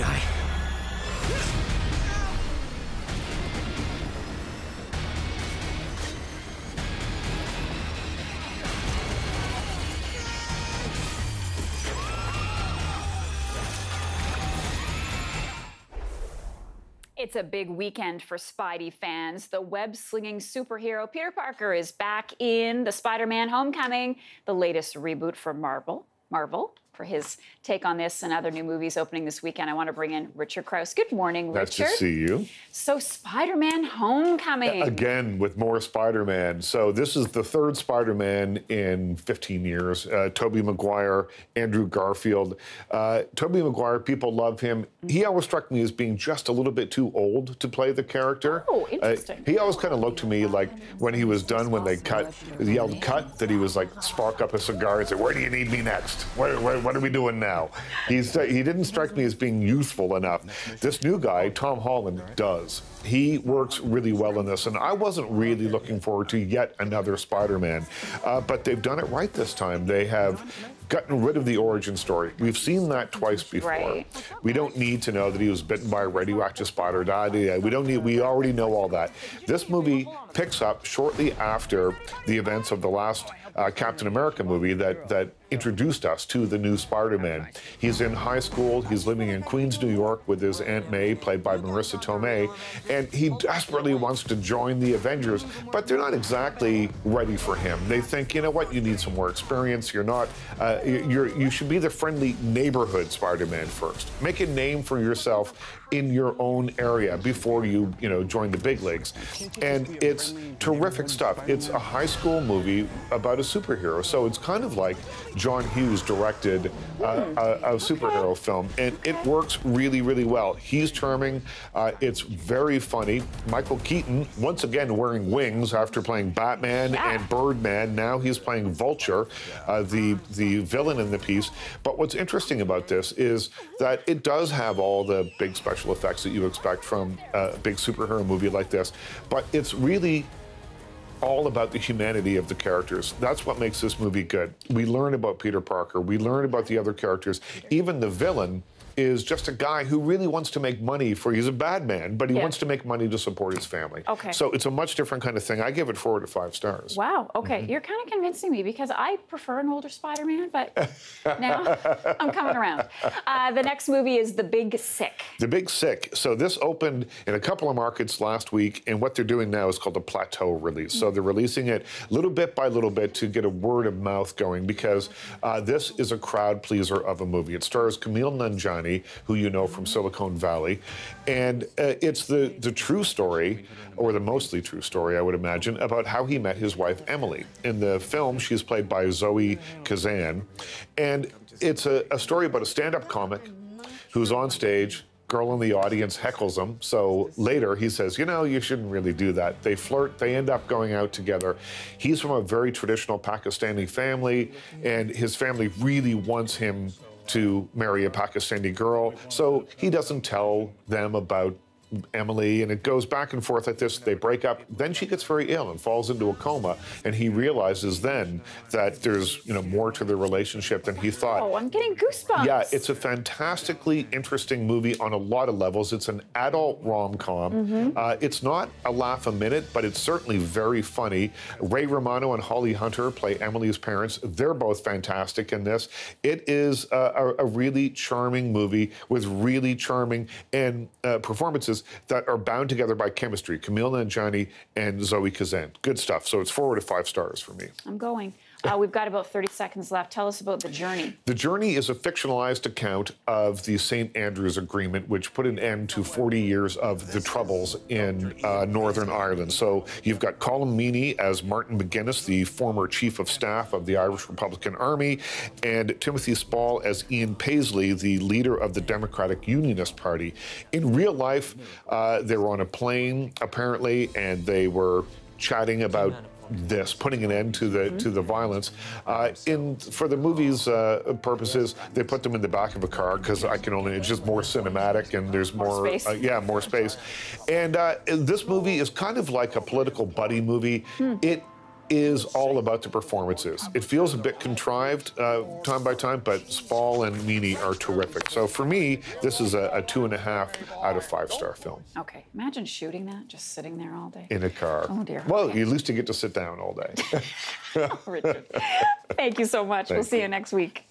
guy. It's a big weekend for Spidey fans. The web-slinging superhero Peter Parker is back in the Spider-Man Homecoming, the latest reboot for Marvel. For his take on this and other new movies opening this weekend, I want to bring in Richard Krause. Good morning, Richard. Nice to see you. So Spider-Man Homecoming. Again, with more Spider-Man. So this is the third Spider-Man in 15 years. Tobey Maguire, Andrew Garfield. Tobey Maguire, people love him. He always struck me as being just a little bit too old to play the character. Oh, interesting. He always kind of looked to me like when he was done, when they yelled cut, that he was like spark up a cigar and say, "Where do you need me next? What are we doing now?" He didn't strike me as being youthful enough. This new guy, Tom Holland, does. He works really well in this, and I wasn't really looking forward to yet another Spider-Man. But they've done it right this time. They have gotten rid of the origin story. We've seen that twice before. Right. We don't need to know that he was bitten by a radioactive spider. We already know all that. This movie picks up shortly after the events of the last Captain America movie that introduced us to the new Spider-Man. He's in high school. He's living in Queens, New York with his Aunt May, played by Marissa Tomei, and he desperately wants to join the Avengers, but they're not exactly ready for him. They think, you know what, you need some more experience. You're not, you should be the friendly neighborhood Spider-Man first. Make a name for yourself in your own area before you join the big leagues. And it's terrific stuff. It's a high school movie about a superhero, so it's kind of like John Hughes directed a superhero film, and it works really, really well. He's charming. It's very funny. Michael Keaton, once again wearing wings after playing Batman and Birdman. Now he's playing Vulture, the villain in the piece. But what's interesting about this is that it does have all the big special effects that you expect from a big superhero movie like this, but it's really all about the humanity of the characters. That's what makes this movie good. We learn about Peter Parker. We learn about the other characters. Even the villain is just a guy who really wants to make money he's a bad man, but he wants to make money to support his family. Okay. So it's a much different kind of thing. I give it 4 to 5 stars. Wow, okay. You're kind of convincing me because I prefer an older Spider-Man, but now I'm coming around. The next movie is The Big Sick. The Big Sick. So this opened in a couple of markets last week, and what they're doing now is called a plateau release. So they're releasing it little bit by little bit to get a word of mouth going, because this is a crowd pleaser of a movie. It stars Camille Nanjiani, who you know from Silicon Valley. And it's the true story, or the mostly true story, I would imagine, about how he met his wife, Emily. In the film, she's played by Zoe Kazan. And it's a story about a stand-up comic who's on stage. Girl in the audience heckles him. So later he says, you shouldn't really do that. They flirt. They end up going out together. He's from a very traditional Pakistani family, and his family really wants him to marry a Pakistani girl. So he doesn't tell them about Emily, and it goes back and forth like this. They break up. Then she gets very ill and falls into a coma, and he realizes then that there's more to the relationship than he thought. Oh, I'm getting goosebumps. Yeah, it's a fantastically interesting movie on a lot of levels. It's an adult rom-com. It's not a laugh a minute, but it's certainly very funny. Ray Romano and Holly Hunter play Emily's parents. They're both fantastic in this. It is a really charming movie with really charming performances that are bound together by chemistry. Camille Nanjiani and Zoe Kazan. Good stuff. So it's 4 to 5 stars for me. I'm going. We've got about 30 seconds left. Tell us about The Journey. The Journey is a fictionalized account of the St. Andrews Agreement, which put an end to 40 years of the Troubles in Northern Ireland. So you've got Colm Meaney as Martin McGuinness, the former Chief of Staff of the Irish Republican Army, and Timothy Spall as Ian Paisley, the leader of the Democratic Unionist Party. In real life, they were on a plane, apparently, and they were chatting about putting an end to the violence. For the movie's purposes, they put them in the back of a car because it's just more cinematic and there's more space. More space. And this movie is kind of like a political buddy movie. is all about the performances. It feels a bit contrived time by time, but Spall and Meany are terrific. So for me, this is a 2.5 out of 5-star film. Okay, imagine shooting that, just sitting there all day. In a car. Oh, dear. Well, Okay. at least you get to sit down all day. Richard, thank you so much. We'll see you next week.